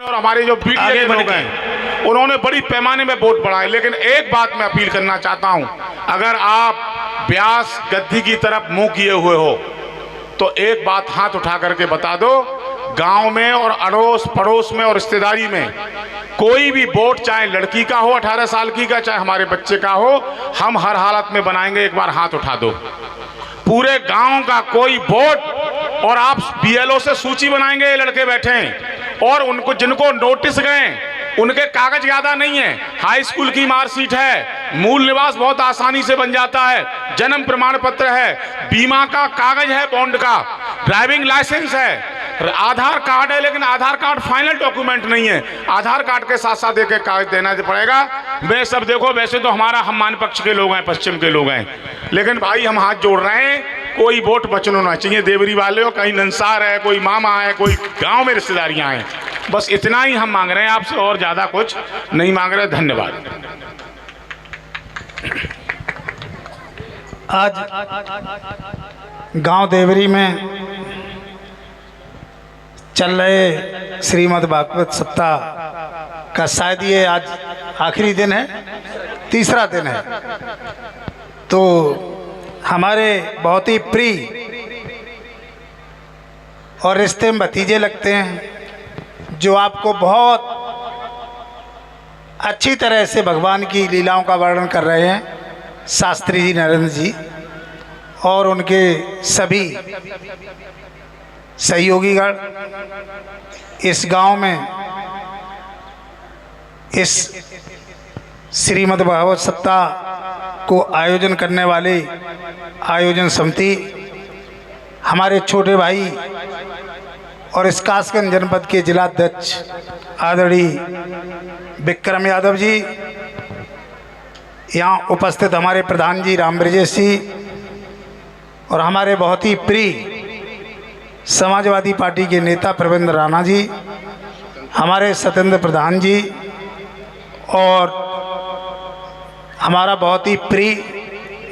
और हमारे जो मीडिया के लोग हैं उन्होंने बड़ी पैमाने में वोट बढ़ाए। लेकिन एक बात मैं अपील करना चाहता हूं, अगर आप ब्यास गद्दी की तरफ मुंह किए हुए हो तो एक बात हाथ उठा करके बता दो, गांव में और अड़ोस पड़ोस में और रिश्तेदारी में कोई भी वोट, चाहे लड़की का हो 18 साल की का, चाहे हमारे बच्चे का हो, हम हर हालत में बनाएंगे। एक बार हाथ उठा दो। पूरे गांव का कोई वोट, और आप बीएलओ से सूची बनाएंगे, ये लड़के बैठे हैं और उनको जिनको नोटिस गए उनके कागज ज्यादा नहीं है, हाई स्कूल की मार्कशीट है, मूल निवास बहुत आसानी से बन जाता है, जन्म प्रमाण पत्र है, बीमा का कागज है, बॉन्ड का, ड्राइविंग लाइसेंस है, आधार कार्ड है, लेकिन आधार कार्ड फाइनल डॉक्यूमेंट नहीं है, आधार कार्ड के साथ साथ एक कागज देना पड़ेगा। वे सब देखो, वैसे तो हम मान पक्ष के लोग हैं, पश्चिम के लोग हैं, लेकिन भाई हम हाथ जोड़ रहे हैं, कोई वोट बचना ना चाहिए। देवरी वाले हो, कहीं नंसार है, कोई मामा है, कोई गांव में रिश्तेदारियां हैं, बस इतना ही हम मांग रहे हैं आपसे, और ज्यादा कुछ नहीं मांग रहे। धन्यवाद। आज गांव देवरी में चल रहे श्रीमद् भागवत सप्ताह का शायद ये आज आखिरी दिन है, तीसरा दिन है। तो हमारे बहुत ही प्रिय और रिश्ते में भतीजे लगते हैं, जो आपको बहुत अच्छी तरह से भगवान की लीलाओं का वर्णन कर रहे हैं, शास्त्री जी नरेंद्र जी और उनके सभी सहयोगीगण। इस गांव में इस श्रीमद् भागवत सप्ताह को आयोजन करने वाले आयोजन समिति, हमारे छोटे भाई और इस कासगंज जनपद के जिलाध्यक्ष आदरणीय विक्रम यादव जी, यहाँ उपस्थित हमारे प्रधान जी राम ब्रजेश जी, और हमारे बहुत ही प्रिय समाजवादी पार्टी के नेता प्रवीण राणा जी, हमारे सत्येंद्र प्रधान जी, और हमारा बहुत ही प्रिय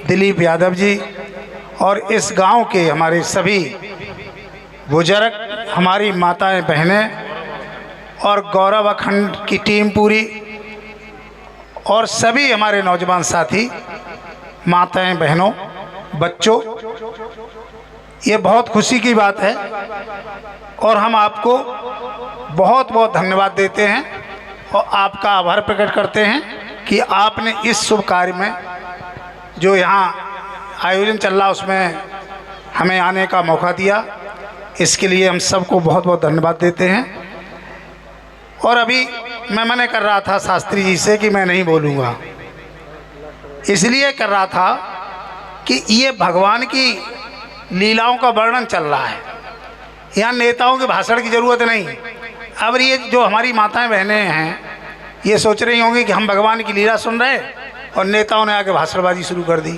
दिलीप यादव जी, और इस गांव के हमारे सभी बुजुर्ग, हमारी माताएं बहनें और गौरव अखंड की टीम पूरी, और सभी हमारे नौजवान साथी, माताएं बहनों बच्चों, ये बहुत खुशी की बात है और हम आपको बहुत बहुत धन्यवाद देते हैं और आपका आभार प्रकट करते हैं कि आपने इस शुभ कार्य में जो यहाँ आयोजन चल रहा उसमें हमें आने का मौका दिया। इसके लिए हम सबको बहुत बहुत धन्यवाद देते हैं। और अभी मैं मना कर रहा था शास्त्री जी से कि मैं नहीं बोलूँगा, इसलिए कर रहा था कि ये भगवान की लीलाओं का वर्णन चल रहा है, यहाँ नेताओं के भाषण की ज़रूरत नहीं। अब ये जो हमारी माताएं बहनें हैं ये सोच रही होंगी कि हम भगवान की लीला सुन रहे और नेताओं ने आके भाषणबाजी शुरू कर दी।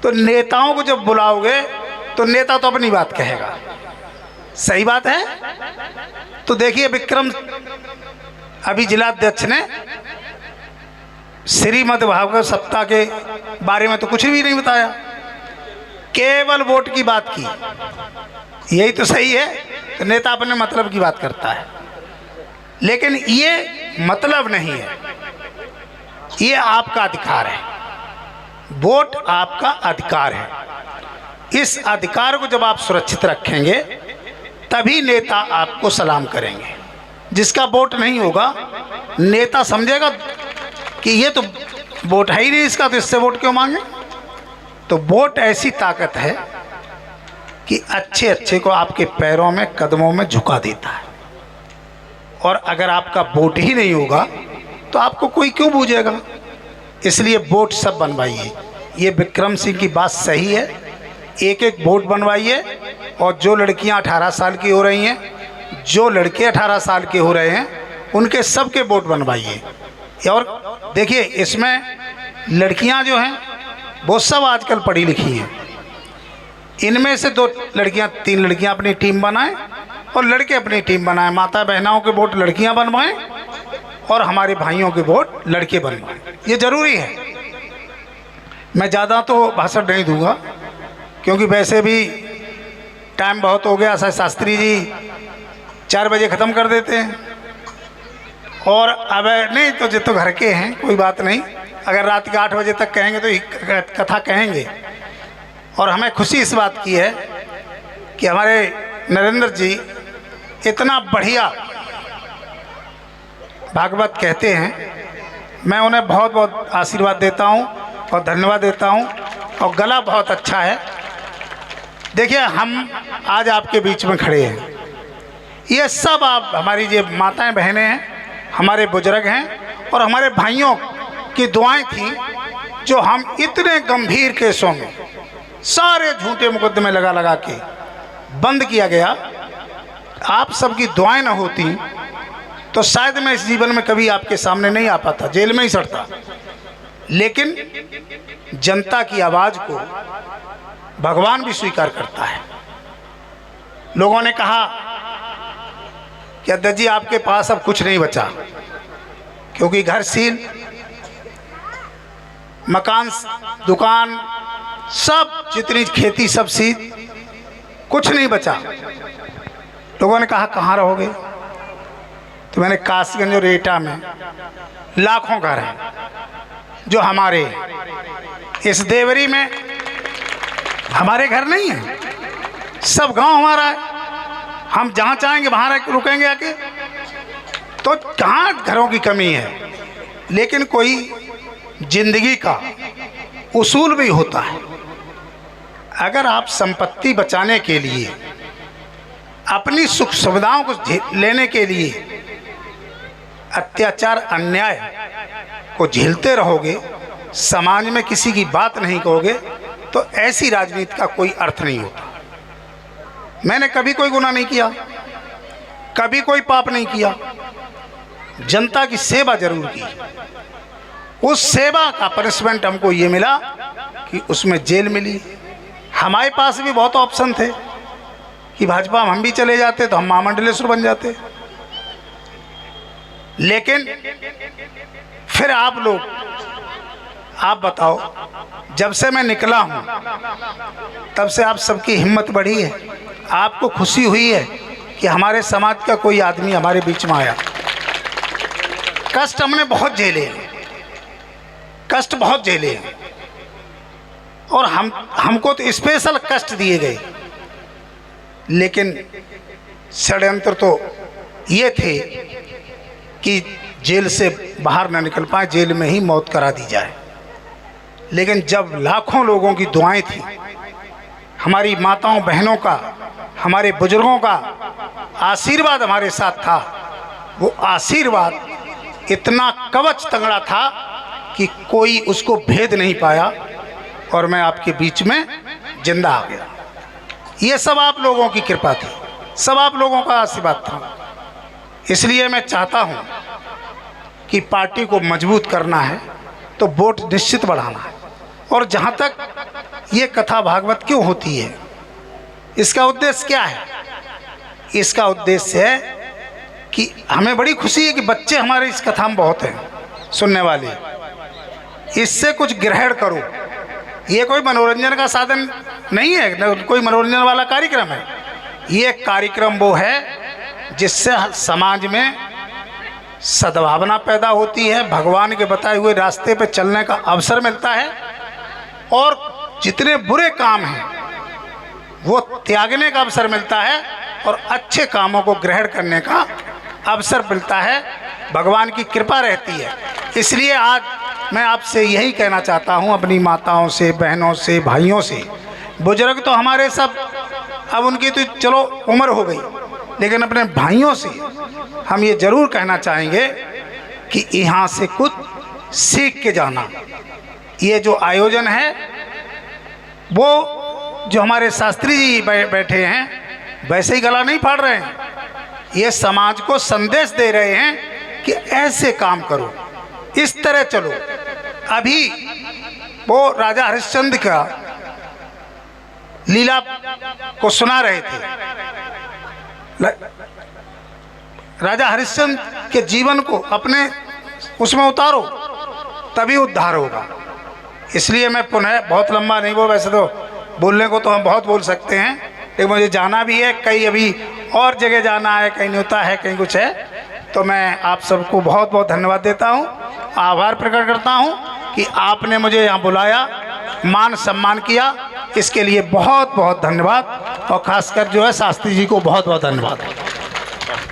तो नेताओं को जब बुलाओगे तो नेता तो अपनी बात कहेगा, सही बात है। तो देखिए विक्रम अभी जिलाध्यक्ष ने श्रीमद् भागवत सप्ताह के बारे में तो कुछ भी नहीं बताया, केवल वोट की बात की। यही तो सही है, तो नेता अपने मतलब की बात करता है, लेकिन ये मतलब नहीं है, ये आपका अधिकार है। वोट आपका अधिकार है। इस अधिकार को जब आप सुरक्षित रखेंगे तभी नेता आपको सलाम करेंगे। जिसका वोट नहीं होगा, नेता समझेगा कि ये तो वोट है ही नहीं इसका, तो इससे वोट क्यों मांगे। तो वोट ऐसी ताकत है कि अच्छे अच्छे को आपके पैरों में कदमों में झुका देता है, और अगर आपका वोट ही नहीं होगा तो आपको कोई क्यों पूछेगा। इसलिए वोट सब बनवाइए। ये विक्रम सिंह की बात सही है, एक एक वोट बनवाइए। और जो लड़कियां 18 साल की हो रही हैं, जो लड़के 18 साल के हो रहे हैं, उनके सब के वोट बनवाइए। और देखिए इसमें लड़कियां जो हैं वो सब आजकल पढ़ी लिखी हैं, इनमें से 2 लड़कियां 3 लड़कियां अपनी टीम बनाएं और लड़के अपनी टीम बनाएं। माता बहनों के वोट लड़कियां बनवाएं और हमारे भाइयों के वोट लड़के बनवाएं, ये ज़रूरी है। मैं ज़्यादा तो भाषण नहीं दूंगा क्योंकि वैसे भी टाइम बहुत हो गया। शास्त्री जी 4 बजे ख़त्म कर देते हैं, और अब नहीं तो जो तो घर के हैं, कोई बात नहीं, अगर रात के 8 बजे तक कहेंगे तो कथा कहेंगे। और हमें खुशी इस बात की है कि हमारे नरेंद्र जी इतना बढ़िया भागवत कहते हैं। मैं उन्हें बहुत बहुत आशीर्वाद देता हूँ और धन्यवाद देता हूँ, और गला बहुत अच्छा है। देखिए, हम आज आपके बीच में खड़े हैं, ये सब आप हमारी जो माताएं बहनें हैं, हमारे बुजुर्ग हैं और हमारे भाइयों की दुआएं थी, जो हम इतने गंभीर केसों में सारे झूठे मुकदमे लगा लगा के बंद किया गया। आप सबकी दुआएं न होती तो शायद मैं इस जीवन में कभी आपके सामने नहीं आ पाता, जेल में ही सड़ता। लेकिन जनता की आवाज़ को भगवान भी स्वीकार करता है। लोगों ने कहा कि अध्यक्ष जी आपके पास अब कुछ नहीं बचा, क्योंकि घर सील, मकान, दुकान, सब जितनी खेती सब सील, कुछ नहीं बचा। लोगों ने कहा कहाँ रहोगे? तो मैंने कासगंज और एटा में लाखों घर हैं जो हमारे, इस देवरी में हमारे घर नहीं है, सब गांव हमारा है। हम जहाँ चाहेंगे वहाँ रुकेंगे आके, तो कहाँ घरों की कमी है। लेकिन कोई जिंदगी का उसूल भी होता है। अगर आप संपत्ति बचाने के लिए, अपनी सुख सुविधाओं को लेने के लिए अत्याचार अन्याय को झेलते रहोगे, समाज में किसी की बात नहीं कहोगे, तो ऐसी राजनीति का कोई अर्थ नहीं होता। मैंने कभी कोई गुनाह नहीं किया, कभी कोई पाप नहीं किया, जनता की सेवा जरूर की। उस सेवा का पनिशमेंट हमको ये मिला कि उसमें जेल मिली। हमारे पास भी बहुत ऑप्शन थे कि भाजपा में हम भी चले जाते तो हम महामंडलेश्वर बन जाते, लेकिन फिर आप लोग, आप बताओ, जब से मैं निकला हूं तब से आप सबकी हिम्मत बढ़ी है, आपको खुशी हुई है कि हमारे समाज का कोई आदमी हमारे बीच में आया। कष्ट हमने बहुत झेले, कष्ट बहुत झेले, और हमको तो स्पेशल कष्ट दिए गए। लेकिन षड्यंत्र तो ये थे कि जेल से बाहर ना निकल पाए, जेल में ही मौत करा दी जाए। लेकिन जब लाखों लोगों की दुआएं थी, हमारी माताओं बहनों का, हमारे बुजुर्गों का आशीर्वाद हमारे साथ था, वो आशीर्वाद इतना कवच तगड़ा था कि कोई उसको भेद नहीं पाया, और मैं आपके बीच में जिंदा आ गया। ये सब आप लोगों की कृपा थी, सब आप लोगों का आशीर्वाद था। इसलिए मैं चाहता हूं कि पार्टी को मजबूत करना है तो वोट निश्चित बढ़ाना है। और जहां तक ये कथा भागवत क्यों होती है, इसका उद्देश्य क्या है? इसका उद्देश्य है कि हमें बड़ी खुशी है कि बच्चे हमारे इस कथा में बहुत हैं सुनने वाले। इससे कुछ ग्रहण करो। ये कोई मनोरंजन का साधन नहीं है, न कोई मनोरंजन वाला कार्यक्रम है। ये कार्यक्रम वो है जिससे समाज में सद्भावना पैदा होती है, भगवान के बताए हुए रास्ते पे चलने का अवसर मिलता है, और जितने बुरे काम हैं वो त्यागने का अवसर मिलता है, और अच्छे कामों को ग्रहण करने का अवसर मिलता है। भगवान की कृपा रहती है। इसलिए आज मैं आपसे यही कहना चाहता हूँ, अपनी माताओं से, बहनों से, भाइयों से। बुजुर्ग तो हमारे सब, अब उनकी तो चलो उम्र हो गई, लेकिन अपने भाइयों से हम ये जरूर कहना चाहेंगे कि यहाँ से कुछ सीख के जाना। ये जो आयोजन है, वो जो हमारे शास्त्री जी बैठे हैं वैसे ही गला नहीं फाड़ रहे हैं, ये समाज को संदेश दे रहे हैं कि ऐसे काम करो, इस तरह चलो। अभी वो राजा हरिश्चंद्र का लीला को सुना रहे थे। राजा हरिश्चंद्र के जीवन को अपने उसमें उतारो, तभी उद्धार होगा। इसलिए मैं पुनः, बहुत लंबा नहीं, वो वैसे तो बोलने को तो हम बहुत बोल सकते हैं, लेकिन मुझे जाना भी है, कहीं अभी और जगह जाना है, कहीं न्योता है, कहीं कुछ है, तो मैं आप सबको बहुत बहुत धन्यवाद देता हूँ, आभार प्रकट करता हूँ कि आपने मुझे यहाँ बुलाया, मान सम्मान किया, इसके लिए बहुत बहुत धन्यवाद। और खासकर जो है शास्त्री जी को बहुत बहुत धन्यवाद।